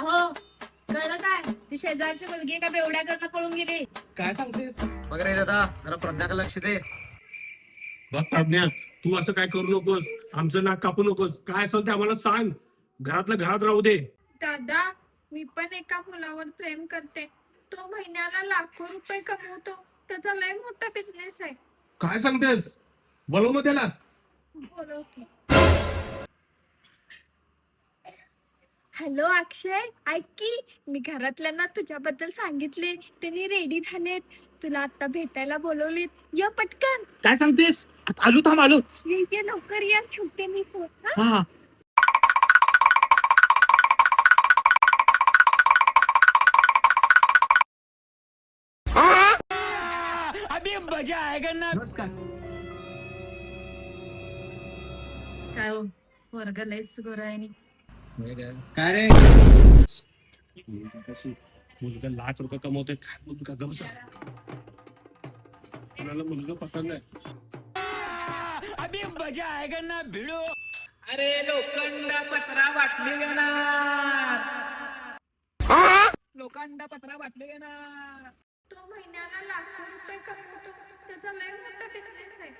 अहो कळलं काय ती शेजारची मुलगी का बेवड्याकडनं पळून गेली. काय सांगतेस? बघ रे दादा, जरा प्रज्ञाकडे लक्ष दे. बघ प्रज्ञा, तू असं काय करू नकोस, आमचं नाक कापू नकोस. काय असेल ते आम्हाला सांग, घरातलं घरात राहू दे. दादा, मी पण एका मुलावर प्रेम करते. तो महिन्याला लाखो रुपये कमवतो. त्याचा लय मोठा बिझनेस आहे. काय सांगतेस? बोलव मग त्याला. बोलवते. हॅलो अक्षय, ऐक की, मी घरातल्यांना तुझ्याबद्दल सांगितले. त्यांनी रेडी झालेत. तुला आता भेटायला बोलवलीत. ये पटकन. काय सांगतेस? आता आलो, थांब आलोच. ये लवकर या, ठेवते मी फोन. हा नमस्कार. काय हो वर्ग लयच गोरायनी. काय रे? मुलगा लाख रुपये कमवतोय, काय मुलगा गमसा. कोणाला मुलगा पसंत आहे? अरे लोखंड पत्रा वाटली घेणार. लोखंड पत्रा वाटली घेणार. तो महिन्याला लाखो रुपये कमवतो. त्याचा लय मोठा बिझनेस आहे.